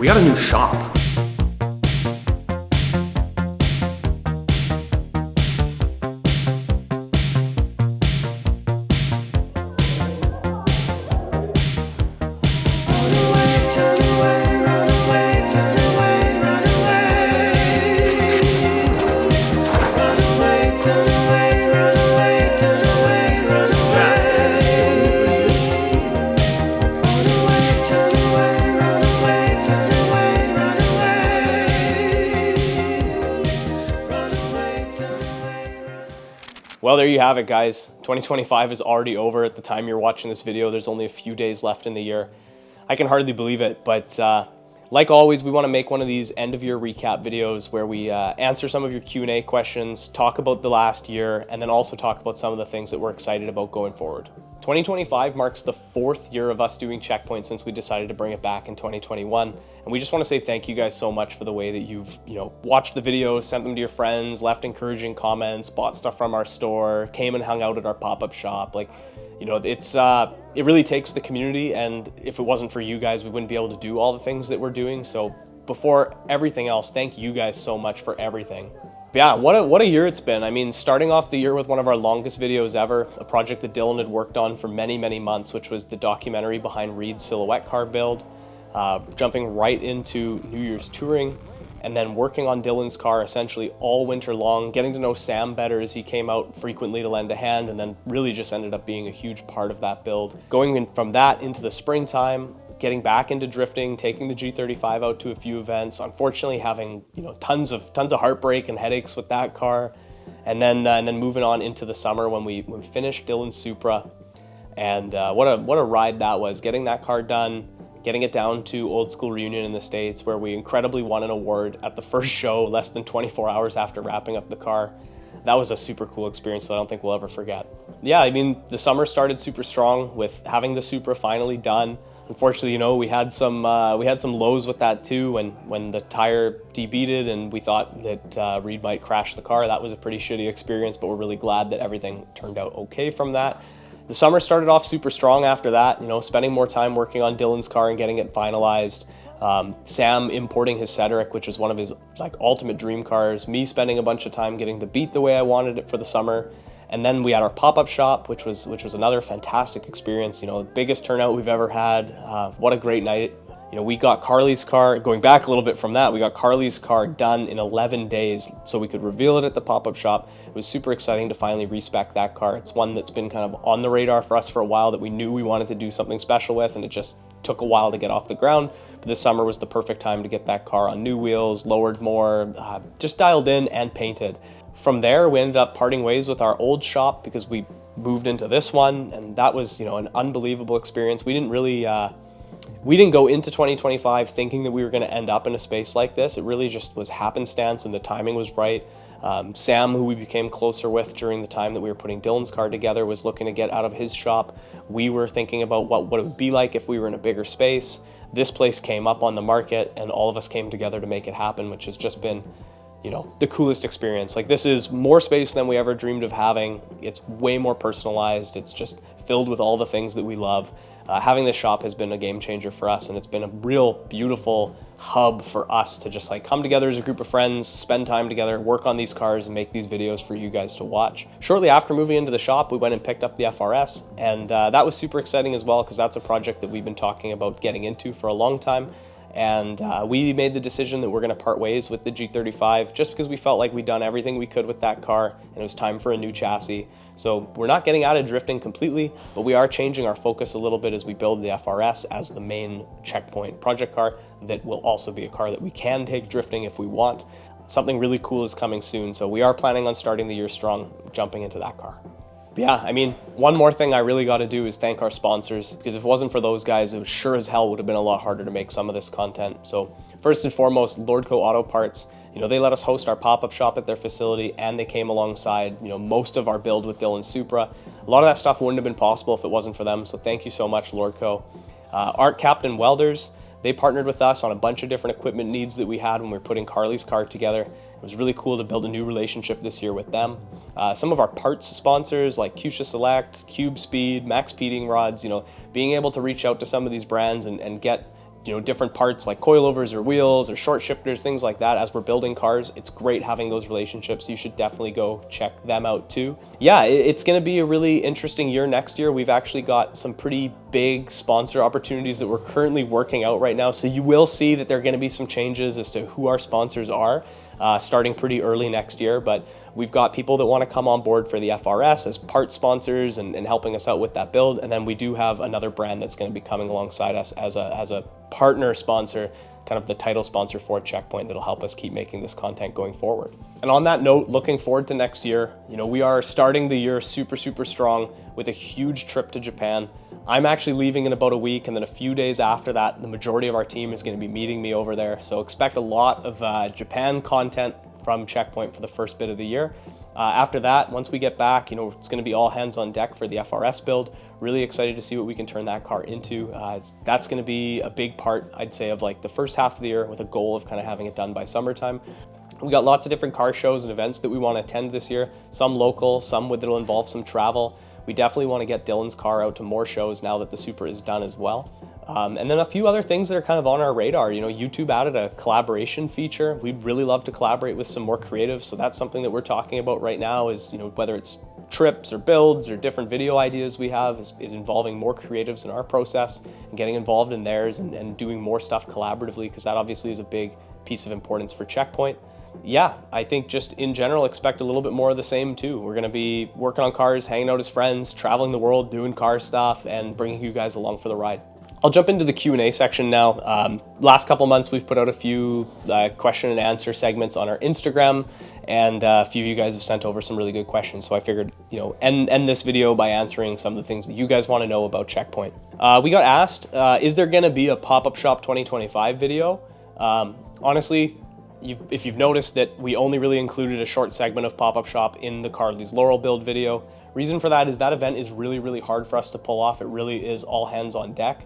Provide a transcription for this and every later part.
We got a new shop. Well, there you have it, guys. 2025 is already over at the time you're watching this video. There's only a few days left in the year. I can hardly believe it, but like always, we want to make one of these end-of-year recap videos where we answer some of your Q&A questions, talk about the last year, and then also talk about some of the things that we're excited about going forward. 2025 marks the 4th year of us doing Checkpoint since we decided to bring it back in 2021. And we just want to say thank you guys so much for the way that you've, watched the videos, sent them to your friends, left encouraging comments, bought stuff from our store, came and hung out at our pop-up shop. It really takes the community, and if it wasn't for you guys, we wouldn't be able to do all the things that we're doing. So before everything else, thank you guys so much for everything. Yeah, what a year it's been. I mean, starting off the year with one of our longest videos ever, a project that Dylan had worked on for many, many months, which was the documentary behind Reed's silhouette car build, jumping right into New Year's touring, and then working on Dylan's car essentially all winter long, getting to know Sam better as he came out frequently to lend a hand, and then really just ended up being a huge part of that build. Going in from that into the springtime, getting back into drifting, taking the G35 out to a few events, unfortunately having tons of heartbreak and headaches with that car, and then moving on into the summer when we finished Dylan's Supra, and what a ride that was, getting that car done, getting it down to Old School Reunion in the States, where we incredibly won an award at the first show less than 24 hours after wrapping up the car. That was a super cool experience that I don't think we'll ever forget. Yeah, I mean, the summer started super strong with having the Supra finally done. Unfortunately, we had some lows with that too. When the tire debeaded and we thought that Reed might crash the car, that was a pretty shitty experience. But we're really glad that everything turned out okay from that. The summer started off super strong after that. Spending more time working on Dylan's car and getting it finalized. Sam importing his Cedric, which was one of his ultimate dream cars. Me spending a bunch of time getting the Beat the way I wanted it for the summer. And then we had our pop-up shop, which was another fantastic experience. The biggest turnout we've ever had. What a great night. We got Carly's car, going back a little bit from that, we got Carly's car done in 11 days so we could reveal it at the pop-up shop. It was super exciting to finally respec that car. It's one that's been kind of on the radar for us for a while that we knew we wanted to do something special with, and it just took a while to get off the ground. But this summer was the perfect time to get that car on new wheels, lowered more, just dialed in and painted. From there, we ended up parting ways with our old shop because we moved into this one, and that was, an unbelievable experience. We didn't go into 2025 thinking that we were going to end up in a space like this. It really just was happenstance, and the timing was right. Sam, who we became closer with during the time that we were putting Dylan's car together, was looking to get out of his shop. We were thinking about what it would be like if we were in a bigger space. This place came up on the market, and all of us came together to make it happen, which has just been the coolest experience. This is more space than we ever dreamed of having. It's way more personalized. It's just filled with all the things that we love. Having this shop has been a game changer for us, and it's been a real beautiful hub for us to just come together as a group of friends, spend time together, work on these cars, and make these videos for you guys to watch. Shortly after moving into the shop, we went and picked up the FRS, and that was super exciting as well because that's a project that we've been talking about getting into for a long time. And we made the decision that we're going to part ways with the G35 just because we felt like we'd done everything we could with that car and it was time for a new chassis. So we're not getting out of drifting completely, but we are changing our focus a little bit as we build the FRS as the main Checkpoint project car that will also be a car that we can take drifting if we want. Something really cool is coming soon, so we are planning on starting the year strong, jumping into that car. But yeah, I mean, one more thing I really got to do is thank our sponsors, because if it wasn't for those guys, it sure as hell would have been a lot harder to make some of this content. So first and foremost, Lordco Auto Parts. They let us host our pop-up shop at their facility, and they came alongside, most of our build with Dylan Supra. A lot of that stuff wouldn't have been possible if it wasn't for them, so thank you so much, Lordco. Art Captain Welders. They partnered with us on a bunch of different equipment needs that we had when we were putting Carly's car together. It was really cool to build a new relationship this year with them. Some of our parts sponsors like Cusha Select, Cube Speed, Max Peating Rods, being able to reach out to some of these brands and get different parts like coilovers or wheels or short shifters, things like that. As we're building cars, it's great having those relationships. You should definitely go check them out too. Yeah, it's going to be a really interesting year next year. We've actually got some pretty big sponsor opportunities that we're currently working out right now. So you will see that there are going to be some changes as to who our sponsors are starting pretty early next year. But we've got people that want to come on board for the FRS as part sponsors and helping us out with that build. And then we do have another brand that's going to be coming alongside us as a partner sponsor, kind of the title sponsor for Checkpoint, that'll help us keep making this content going forward. And on that note, looking forward to next year, we are starting the year super, super strong with a huge trip to Japan. I'm actually leaving in about a week, and then a few days after that, the majority of our team is going to be meeting me over there. So expect a lot of Japan content from Checkpoint for the first bit of the year. After that, once we get back, it's going to be all hands on deck for the FRS build. Really excited to see what we can turn that car into. That's going to be a big part, I'd say, of like the first half of the year, with a goal of kind of having it done by summertime. We got lots of different car shows and events that we want to attend this year, some local, some that'll involve some travel. We definitely want to get Dylan's car out to more shows now that the Super is done as well. And then a few other things that are kind of on our radar. YouTube added a collaboration feature. We'd really love to collaborate with some more creatives. So that's something that we're talking about right now is, whether it's trips or builds or different video ideas we have is involving more creatives in our process and getting involved in theirs and doing more stuff collaboratively, because that obviously is a big piece of importance for Checkpoint. Yeah, I think just in general, expect a little bit more of the same too. We're going to be working on cars, hanging out as friends, traveling the world, doing car stuff, and bringing you guys along for the ride. I'll jump into the Q&A section now. Last couple months, we've put out a few question and answer segments on our Instagram, and a few of you guys have sent over some really good questions. So I figured, end this video by answering some of the things that you guys want to know about Checkpoint. We got asked, is there going to be a Pop-Up Shop 2025 video? Honestly, if you've noticed that we only really included a short segment of Pop-Up Shop in the Carly's Laurel build video. Reason for that is that event is really, really hard for us to pull off. It really is all hands on deck.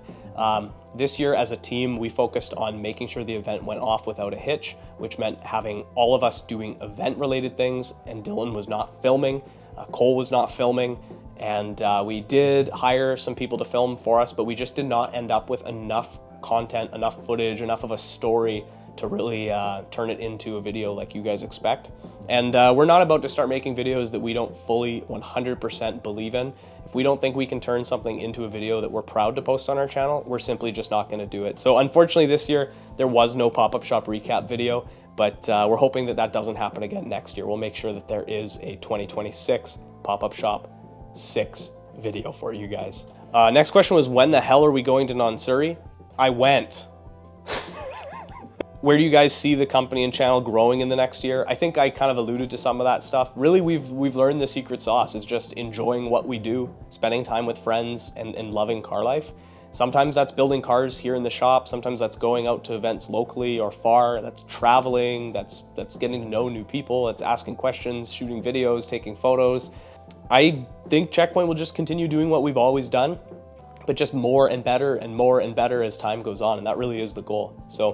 This year as a team, we focused on making sure the event went off without a hitch, which meant having all of us doing event related things, and Dylan was not filming, Cole was not filming, and we did hire some people to film for us, but we just did not end up with enough content, enough footage, enough of a story to really turn it into a video like you guys expect. And we're not about to start making videos that we don't fully 100% believe in. If we don't think we can turn something into a video that we're proud to post on our channel, we're simply just not going to do it. So unfortunately this year, there was no Pop-Up Shop recap video, but we're hoping that doesn't happen again next year. We'll make sure that there is a 2026 Pop-Up Shop 6 video for you guys. Next question was, when the hell are we going to Nansuri? I went. Where do you guys see the company and channel growing in the next year? I think I kind of alluded to some of that stuff. Really, we've learned the secret sauce is just enjoying what we do, spending time with friends and loving car life. Sometimes that's building cars here in the shop. Sometimes that's going out to events locally or far. That's traveling, that's getting to know new people. That's asking questions, shooting videos, taking photos. I think Checkpoint will just continue doing what we've always done, but just more and better as time goes on. And that really is the goal. So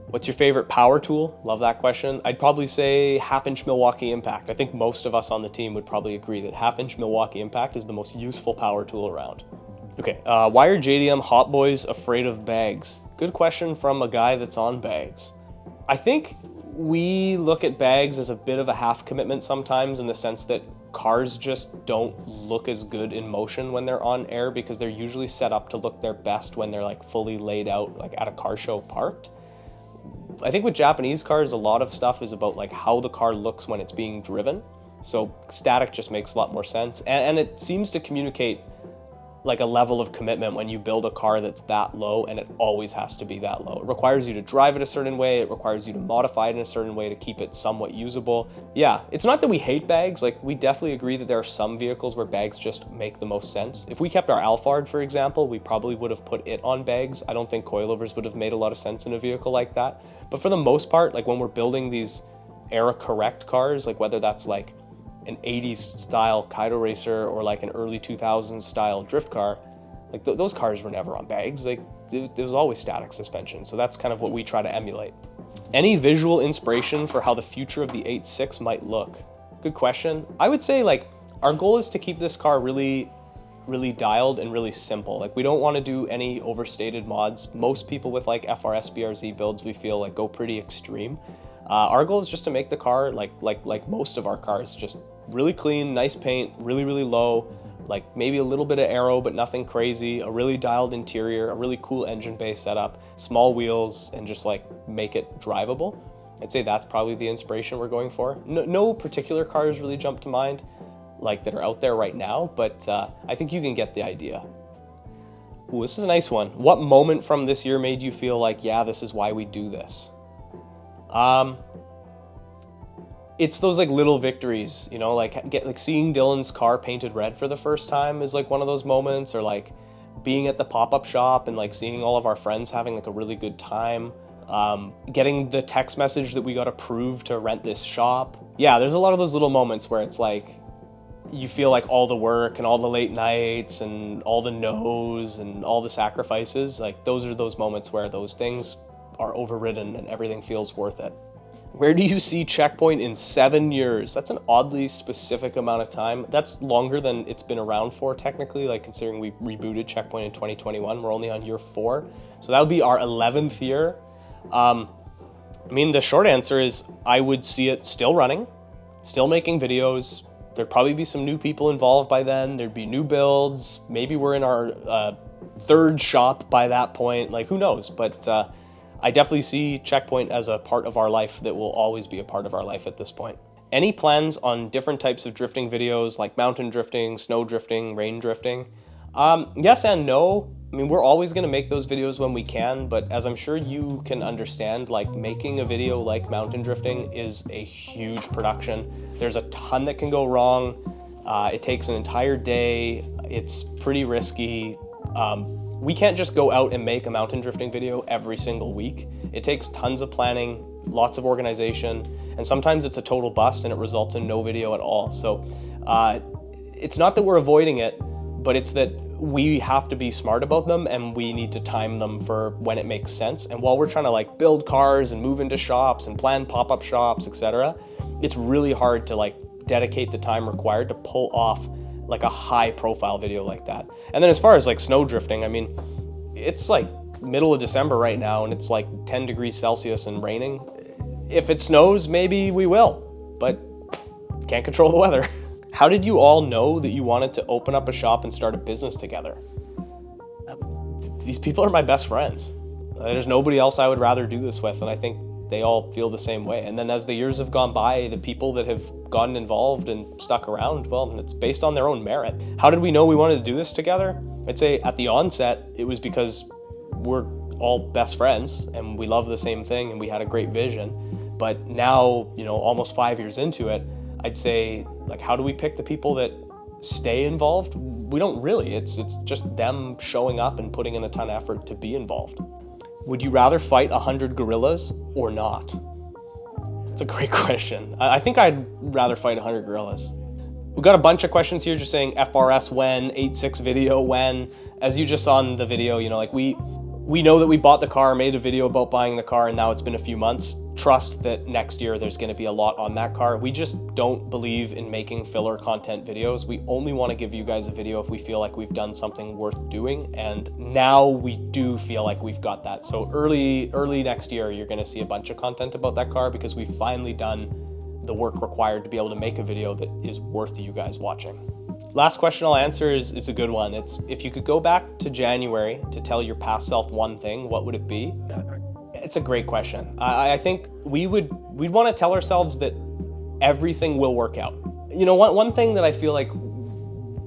what's your favorite power tool? Love that question. I'd probably say 1/2-inch Milwaukee Impact. I think most of us on the team would probably agree that 1/2-inch Milwaukee Impact is the most useful power tool around. Okay, why are JDM Hot Boys afraid of bags? Good question from a guy that's on bags. I think we look at bags as a bit of a half commitment sometimes, in the sense that cars just don't look as good in motion when they're on air, because they're usually set up to look their best when they're like fully laid out, like at a car show parked. I think with Japanese cars, a lot of stuff is about like how the car looks when it's being driven. So static just makes a lot more sense. And it seems to communicate like a level of commitment when you build a car that's that low, and it always has to be that low. It requires you to drive it a certain way. It requires you to modify it in a certain way to keep it somewhat usable. Yeah, it's not that we hate bags. Like, we definitely agree that there are some vehicles where bags just make the most sense. If we kept our Alphard, for example, we probably would have put it on bags. I don't think coilovers would have made a lot of sense in a vehicle like that. But for the most part, like when we're building these era correct cars, like whether that's like an 80s style Kaido racer or like an early 2000s style drift car, like those cars were never on bags. Like there was always static suspension. So that's kind of what we try to emulate. Any visual inspiration for how the future of the 8.6 might look? Good question. I would say like our goal is to keep this car really really dialed and really simple. Like we don't want to do any overstated mods. Most people with like FRS BRZ builds, we feel like go pretty extreme. Our goal is just to make the car like most of our cars, just really clean, nice paint, really, really low, like maybe a little bit of aero, but nothing crazy, a really dialed interior, a really cool engine bay setup, small wheels, and just like make it drivable. I'd say that's probably the inspiration we're going for. No particular cars really jump to mind like that are out there right now, but I think you can get the idea. Ooh, this is a nice one. What moment from this year made you feel like, yeah, this is why we do this? It's those like little victories, you know, like seeing Dylan's car painted red for the first time is like one of those moments, or like being at the pop-up shop and like seeing all of our friends having like a really good time. Getting the text message that we got approved to rent this shop. Yeah, there's a lot of those little moments where it's like you feel like all the work and all the late nights and all the no's and all the sacrifices, like those are those moments where those things are overridden and everything feels worth it. Where do you see Checkpoint in 7 years? That's an oddly specific amount of time. That's longer than it's been around for technically, like considering we rebooted Checkpoint in 2021. We're only on year 4. So that would be our 11th year. I mean, the short answer is I would see it still running, still making videos. There'd probably be some new people involved by then. There'd be new builds. Maybe we're in our third shop by that point. Like, who knows? But I definitely see Checkpoint as a part of our life that will always be a part of our life at this point. Any plans on different types of drifting videos, like mountain drifting, snow drifting, rain drifting? Yes and no. I mean, we're always going to make those videos when we can, but as I'm sure you can understand, like making a video like mountain drifting is a huge production. There's a ton that can go wrong. It takes an entire day. It's pretty risky. We can't just go out and make a mountain drifting video every single week. It takes tons of planning, lots of organization, and sometimes it's a total bust and it results in no video at all. So it's not that we're avoiding it, but it's that we have to be smart about them and we need to time them for when it makes sense. And while we're trying to like build cars and move into shops and plan pop-up shops, etc., it's really hard to like dedicate the time required to pull off like a high profile video like that. And then as far as like snow drifting, I mean, it's like middle of December right now and it's like 10 degrees Celsius and raining. If it snows, maybe we will, but can't control the weather. How did you all know that you wanted to open up a shop and start a business together? These people are my best friends. There's nobody else I would rather do this with, and I think they all feel the same way. And then as the years have gone by, the people that have gotten involved and stuck around, well, it's based on their own merit. How did we know we wanted to do this together? I'd say at the onset, it was because we're all best friends and we love the same thing and we had a great vision. But now, you know, almost 5 years into it, I'd say, like, how do we pick the people that stay involved? We don't really. It's just them showing up and putting in a ton of effort to be involved. Would you rather fight 100 gorillas or not? It's a great question. I think I'd rather fight 100 gorillas. We've got a bunch of questions here just saying FRS when, 8.6 video when. As you just saw in the video, you know, like we know that we bought the car, made a video about buying the car, and now it's been a few months. Trust that next year there's going to be a lot on that car. We just don't believe in making filler content videos. We only want to give you guys a video if we feel like we've done something worth doing, and now we do feel like we've got that. So early next year, you're going to see a bunch of content about that car because we've finally done the work required to be able to make a video that is worth you guys watching. Last question I'll answer is a good one. It's, if you could go back to January to tell your past self one thing, what would it be? It's a great question. I think we'd want to tell ourselves that everything will work out. You know, one thing that I feel like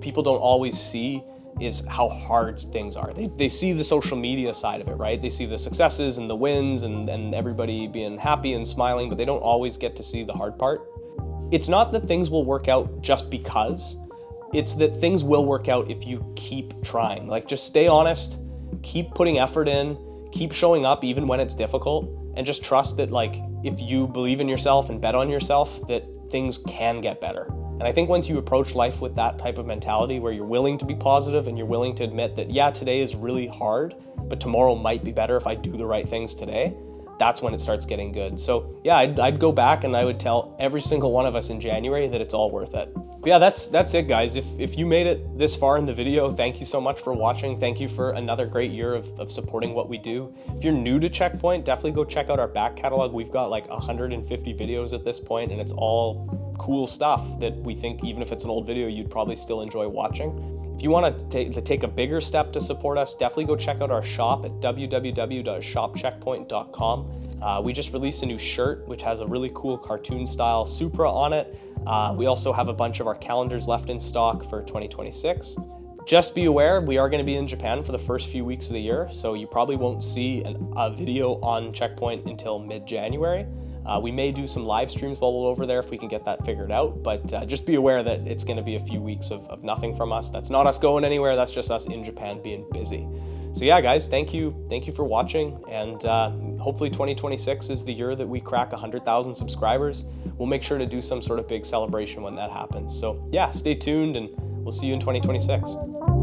people don't always see is how hard things are. They see the social media side of it, right? They see the successes and the wins and everybody being happy and smiling, but they don't always get to see the hard part. It's not that things will work out just because. It's that things will work out if you keep trying. Like, just stay honest, keep putting effort in, keep showing up even when it's difficult, and just trust that, like, if you believe in yourself and bet on yourself, that things can get better. And I think once you approach life with that type of mentality where you're willing to be positive and you're willing to admit that, yeah, today is really hard, but tomorrow might be better if I do the right things today, that's when it starts getting good. So yeah, I'd go back and I would tell every single one of us in January that it's all worth it. But yeah, that's it, guys. If you made it this far in the video, thank you so much for watching. Thank you for another great year of supporting what we do. If you're new to Checkpoint, definitely go check out our back catalog. We've got like 150 videos at this point, and it's all cool stuff that we think, even if it's an old video, you'd probably still enjoy watching. If you want to take a bigger step to support us, definitely go check out our shop at www.shopcheckpoint.com. We just released a new shirt, which has a really cool cartoon style Supra on it. We also have a bunch of our calendars left in stock for 2026. Just be aware, we are going to be in Japan for the first few weeks of the year, so you probably won't see a video on Checkpoint until mid-January. We may do some live streams while we're over there if we can get that figured out, but just be aware that it's going to be a few weeks of nothing from us. That's not us going anywhere, that's just us in Japan being busy. So yeah, guys, thank you for watching, and hopefully 2026 is the year that we crack 100,000 subscribers. We'll make sure to do some sort of big celebration when that happens. So yeah, stay tuned, and we'll see you in 2026.